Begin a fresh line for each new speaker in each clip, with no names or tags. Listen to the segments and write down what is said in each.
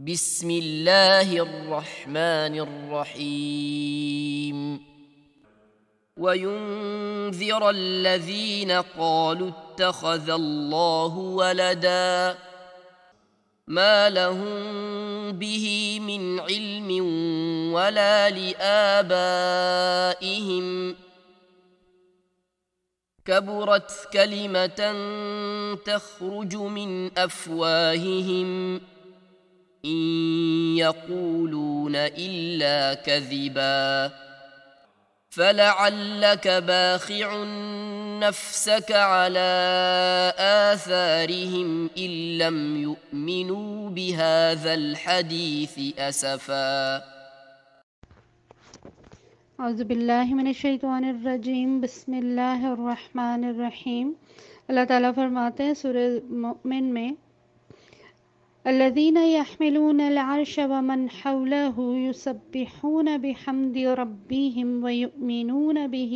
بسم الله الرحمن الرحيم وينذر الذين قالوا اتخذ الله ولدا ما لهم به من علم ولا لآبائهم كبرت كلمة تخرج من أفواههم إن يقولون إلا كذبا فلعلك باخع نفسك على آثارهم إن لم يؤمنوا بهذا الحديث أسفا
اعوذ باللہ من الشیطان الرجیم بسم اللہ الرحمن الرحیم۔ اللہ تعالیٰ فرماتے ہیں سورہ مومن میں الذین یحملون العرش ومن حولہ یسبحون بحمد ربہم ویؤمنون بہ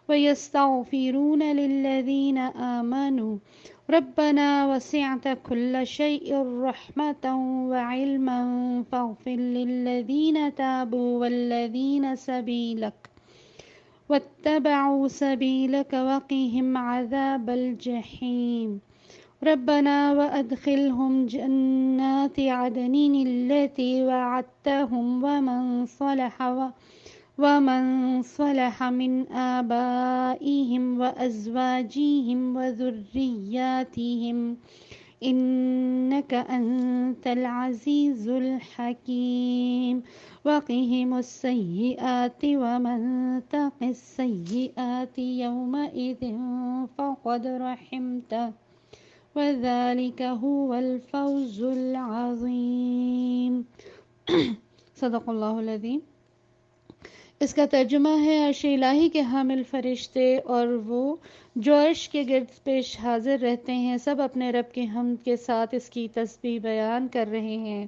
ویستغفرون للذین آمنوا ربنا وسعت كل شيء رحمة وعلما فاغفر للذين تابوا والذين واتبعوا سبيلك وقهم عذاب الجحيم ربنا وأدخلهم جنات عدن التي وعدتهم ومن صلح من آبائهم وأزواجهم وذرياتهم إنك أنت العزيز الحكيم وقهم السيئات ومن تق السيئات يومئذ فقد رحمته وذلك هو الفوز العظيم صدق اللہ العظیم۔ اس کا ترجمہ ہے عرش الہی کے حامل فرشتے اور وہ جو عرش کے گرد پیش حاضر رہتے ہیں سب اپنے رب کے حمد کے ساتھ اس کی تسبیح بیان کر رہے ہیں۔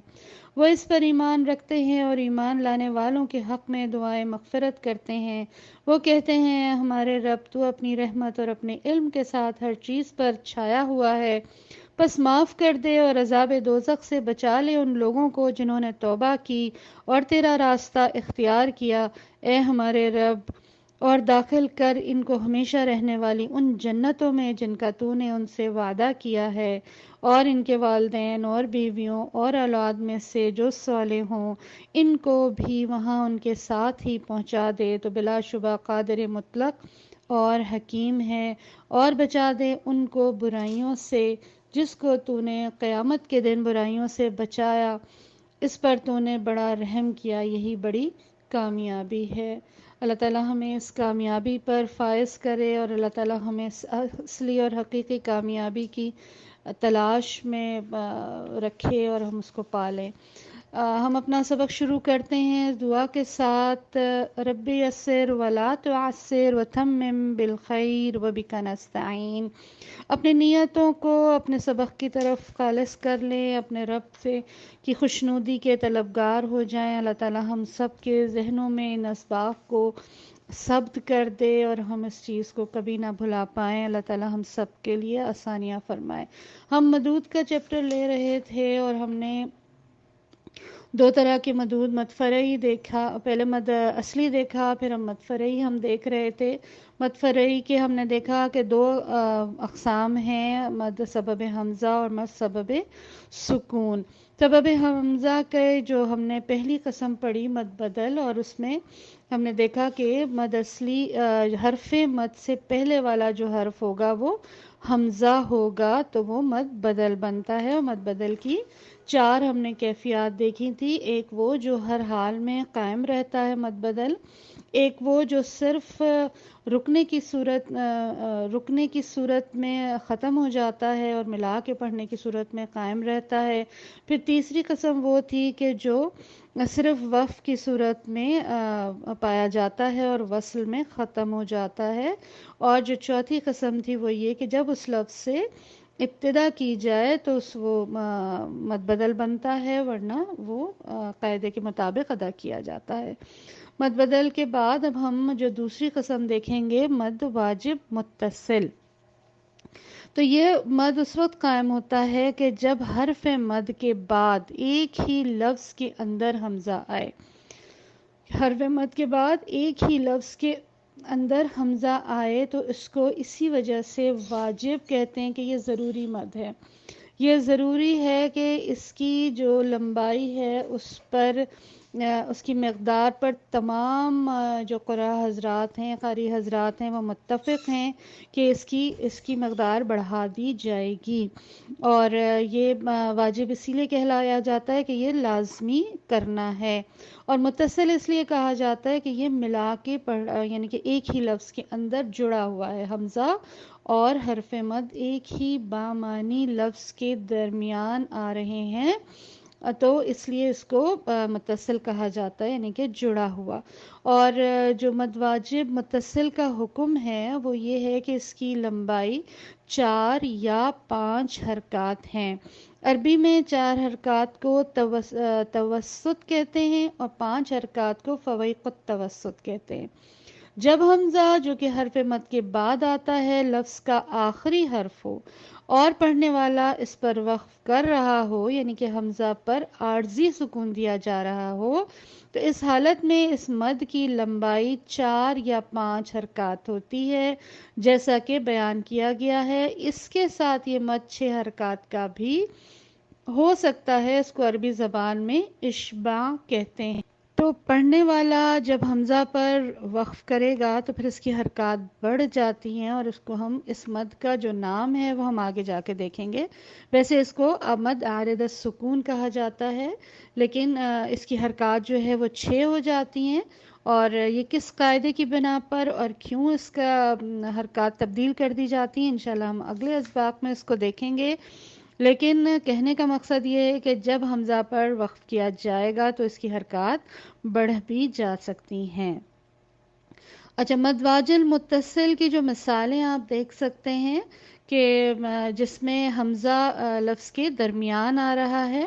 وہ اس پر ایمان رکھتے ہیں اور ایمان لانے والوں کے حق میں دعائیں مغفرت کرتے ہیں۔ وہ کہتے ہیں ہمارے رب تو اپنی رحمت اور اپنے علم کے ساتھ ہر چیز پر چھایا ہوا ہے، پس معاف کر دے اور عذاب دوزخ سے بچا لے ان لوگوں کو جنہوں نے توبہ کی اور تیرا راستہ اختیار کیا، اے ہمارے رب، اور داخل کر ان کو ہمیشہ رہنے والی ان جنتوں میں جن کا تو نے ان سے وعدہ کیا ہے، اور ان کے والدین اور بیویوں اور اولاد میں سے جو صالح ہوں ان کو بھی وہاں ان کے ساتھ ہی پہنچا دے، تو بلا شبہ قادر مطلق اور حکیم ہے، اور بچا دے ان کو برائیوں سے جس کو تو نے قیامت کے دن برائیوں سے بچایا، اس پر تو نے بڑا رحم کیا، یہی بڑی کامیابی ہے۔ اللہ تعالیٰ ہمیں اس کامیابی پر فائز کرے اور اللہ تعالیٰ ہمیں اصلی اور حقیقی کامیابی کی تلاش میں رکھے اور ہم اس کو پالیں۔ ہم اپنا سبق شروع کرتے ہیں اس دعا کے ساتھ، رب یسر ولا تعسر وتمم بالخیر وبک نستعین۔ اپنی نیتوں کو اپنے سبق کی طرف خالص کر لیں، اپنے رب سے کی خوشنودی کے طلبگار ہو جائیں۔ اللہ تعالیٰ ہم سب کے ذہنوں میں ان اسباق کو ثبت کر دے اور ہم اس چیز کو کبھی نہ بھلا پائیں۔ اللہ تعالیٰ ہم سب کے لیے آسانیاں فرمائے۔ ہم مدود کا چیپٹر لے رہے تھے اور ہم نے دو طرح کے مدود، مد فرعی دیکھا، پہلے مد اصلی دیکھا، پھر ہم مد فرعی ہم دیکھ رہے تھے۔ مد فرعی کے ہم نے دیکھا کہ دو اقسام ہیں، مد سبب حمزہ اور مد سبب سکون۔ سبب حمزہ کے جو ہم نے پہلی قسم پڑھی مد بدل، اور اس میں ہم نے دیکھا کہ مد اصلی حرف مد سے پہلے والا جو حرف ہوگا وہ حمزہ ہوگا تو وہ مد بدل بنتا ہے، اور مد بدل کی چار ہم نے کیفیات دیکھی تھی۔ ایک وہ جو ہر حال میں قائم رہتا ہے مد بدل، ایک وہ جو صرف رکنے کی صورت میں ختم ہو جاتا ہے اور ملا کے پڑھنے کی صورت میں قائم رہتا ہے، پھر تیسری قسم وہ تھی کہ جو صرف وقف کی صورت میں پایا جاتا ہے اور وصل میں ختم ہو جاتا ہے، اور جو چوتھی قسم تھی وہ یہ کہ جب اس لفظ سے ابتدا کی جائے تو وہ مد بدل بنتا ہے، ورنہ وہ قاعدے کے مطابق ادا کیا جاتا ہے۔ مد بدل کے بعد اب ہم جو دوسری قسم دیکھیں گے مد واجب متصل۔ تو یہ مد اس وقت قائم ہوتا ہے کہ جب حرف مد کے بعد ایک ہی لفظ کے اندر حمزہ آئے. حرف مد کے بعد ایک ہی لفظ کے اندر حمزہ آئے تو اس کو اسی وجہ سے واجب کہتے ہیں کہ یہ ضروری مد ہے. یہ ضروری ہے کہ اس کی جو لمبائی ہے اس پر اس کی مقدار پر تمام جو قراء حضرات ہیں، قاری حضرات ہیں، وہ متفق ہیں کہ اس کی مقدار بڑھا دی جائے گی. اور یہ واجب اسی لیے کہلایا جاتا ہے کہ یہ لازمی کرنا ہے. اور متصل اس لیے کہا جاتا ہے کہ یہ ملا کے یعنی کہ ایک ہی لفظ کے اندر جڑا ہوا ہے. حمزہ اور حرف مد ایک ہی بامعنی لفظ کے درمیان آ رہے ہیں تو اس لیے اس کو متصل کہا جاتا ہے، یعنی کہ جڑا ہوا. اور جو مد واجب متصل کا حکم ہے وہ یہ ہے کہ اس کی لمبائی 4 یا 5 حرکات ہیں. عربی میں 4 حرکات کو توسط کہتے ہیں اور 5 حرکات کو فویق التوسط کہتے ہیں. جب حمزہ جو کہ حرف مد کے بعد آتا ہے لفظ کا آخری حرف ہو اور پڑھنے والا اس پر وقف کر رہا ہو، یعنی کہ حمزہ پر عارضی سکون دیا جا رہا ہو، تو اس حالت میں اس مد کی لمبائی 4 یا 5 حرکات ہوتی ہے جیسا کہ بیان کیا گیا ہے. اس کے ساتھ یہ مد 6 حرکات کا بھی ہو سکتا ہے. اس کو عربی زبان میں اشباع کہتے ہیں. تو پڑھنے والا جب حمزہ پر وقف کرے گا تو پھر اس کی حرکات بڑھ جاتی ہیں اور اس کو ہم اس مد کا جو نام ہے وہ ہم آگے جا کے دیکھیں گے. ویسے اس کو مد عارض السکون کہا جاتا ہے، لیکن اس کی حرکات جو ہے وہ 6 ہو جاتی ہیں. اور یہ کس قاعدے کی بنا پر اور کیوں اس کا حرکات تبدیل کر دی جاتی ہیں انشاءاللہ ہم اگلے اسباق میں اس کو دیکھیں گے. لیکن کہنے کا مقصد یہ ہے کہ جب حمزہ پر وقف کیا جائے گا تو اس کی حرکات بڑھ بھی جا سکتی ہیں. اچھا، مد واجب متصل کی جو مثالیں آپ دیکھ سکتے ہیں کہ جس میں حمزہ لفظ کے درمیان آ رہا ہے.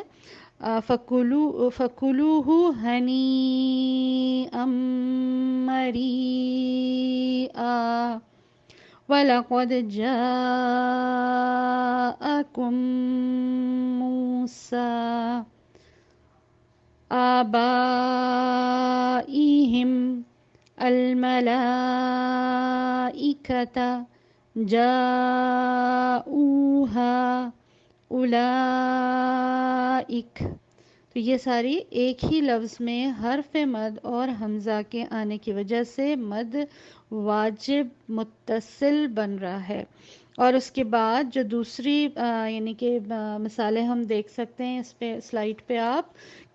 فَكُلُوهُ هَنِيئًا مَرِيئًا وَلَقَدْ جَاءَكُم مُوسَىٰ آبائهم الملائكة جاءوها اولئک. تو یہ ساری ایک ہی لفظ میں حرف مد اور حمزہ کے آنے کی وجہ سے مد واجب متصل بن رہا ہے. اور اس کے بعد جو دوسری یعنی کہ مثالیں ہم دیکھ سکتے ہیں اس پہ سلائیڈ پہ آپ،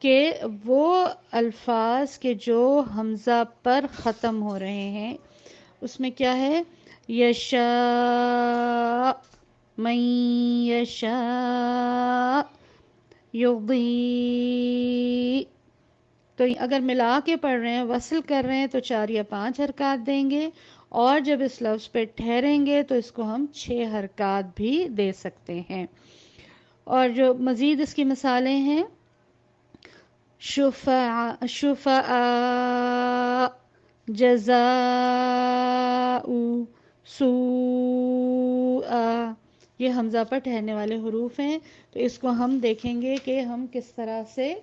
کہ وہ الفاظ کے جو حمزہ پر ختم ہو رہے ہیں اس میں کیا ہے، یشاء، من یشاء، یضیء. تو اگر ملا کے پڑھ رہے ہیں، وصل کر رہے ہیں تو 4 یا 5 حرکات دیں گے، اور جب اس لفظ پہ ٹھہریں گے تو اس کو ہم 6 حرکات بھی دے سکتے ہیں. اور جو مزید اس کی مثالیں ہیں، شفعاء، جزاء، سوءا، یہ حمزہ پر ٹھہرنے والے حروف ہیں. تو اس کو ہم دیکھیں گے کہ ہم کس طرح سے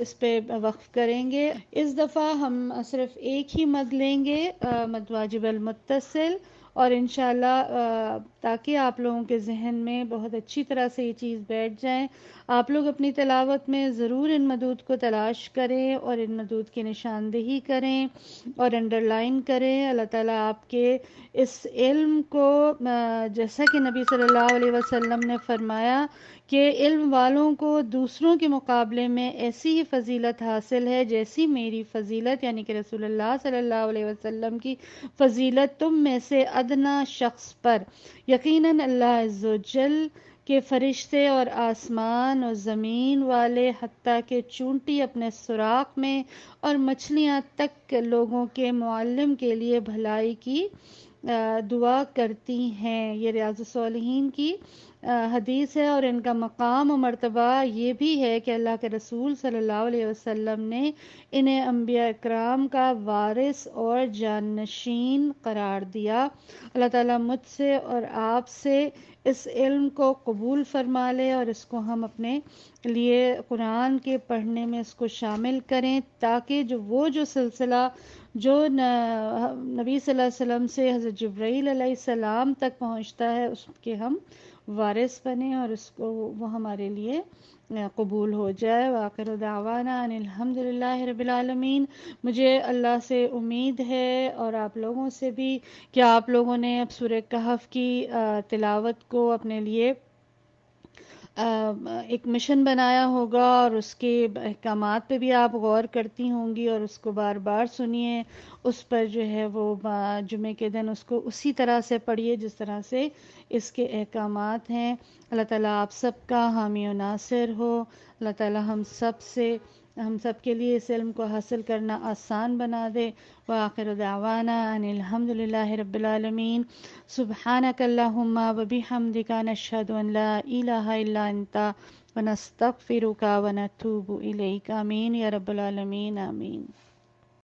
اس پہ وقف کریں گے. اس دفعہ ہم صرف ایک ہی مد لیں گے، مد واجب المتصل، اور انشاءاللہ تاکہ آپ لوگوں کے ذہن میں بہت اچھی طرح سے یہ چیز بیٹھ جائیں، آپ لوگ اپنی تلاوت میں ضرور ان مدود کو تلاش کریں اور ان مدود کی نشاندہی کریں اور انڈر لائن کریں. اللہ تعالیٰ آپ کے اس علم کو، جیسا کہ نبی صلی اللہ علیہ وسلم نے فرمایا کہ علم والوں کو دوسروں کے مقابلے میں ایسی ہی فضیلت حاصل ہے جیسی میری فضیلت، یعنی کہ رسول اللہ صلی اللہ علیہ وسلم کی فضیلت تم میں سے ادنا شخص پر یقیناً اللہ عز و جل کے فرشتے اور آسمان اور زمین والے حتیٰ کہ چونٹی اپنے سوراخ میں اور مچھلیاں تک لوگوں کے معلم کے لیے بھلائی کی دعا کرتی ہیں. یہ ریاض الصالحین کی حدیث ہے، اور ان کا مقام و مرتبہ یہ بھی ہے کہ اللہ کے رسول صلی اللہ علیہ وسلم نے انہیں انبیاء اکرام کا وارث اور جانشین قرار دیا۔ اللہ تعالیٰ مجھ سے اور آپ سے اس علم کو قبول فرما لے، اور اس کو ہم اپنے لیے قرآن کے پڑھنے میں اس کو شامل کریں، تاکہ جو سلسلہ جو نبی صلی اللہ علیہ وسلم سے حضرت جبرائیل علیہ السلام تک پہنچتا ہے اس کے ہم وارث بنیں، اور اس کو وہ ہمارے لیے قبول ہو جائے۔ وآخر دعوانا ان الحمد للہ رب العالمین۔ مجھے اللہ سے امید ہے اور آپ لوگوں سے بھی کہ آپ لوگوں نے اب سورہ کہف کی تلاوت کو اپنے لیے ایک مشن بنایا ہوگا، اور اس کے احکامات پہ بھی آپ غور کرتی ہوں گی، اور اس کو بار بار سنیے، اس پر جو ہے وہ جمعے کے دن اس کو اسی طرح سے پڑھیے جس طرح سے اس کے احکامات ہیں۔ اللہ تعالیٰ آپ سب کا حامی و ناصر ہو۔ اللہ تعالیٰ ہم سب کے لیے اس علم کو حاصل کرنا آسان بنا دے۔ وآخر دعوانا ان الحمد للہ رب العالمین۔ سبحانک اللہم وبحمدک نشہد ان لا الہ الا انت ونستغفرک ونتوب الیک۔ آمین یا رب العالمین، آمین۔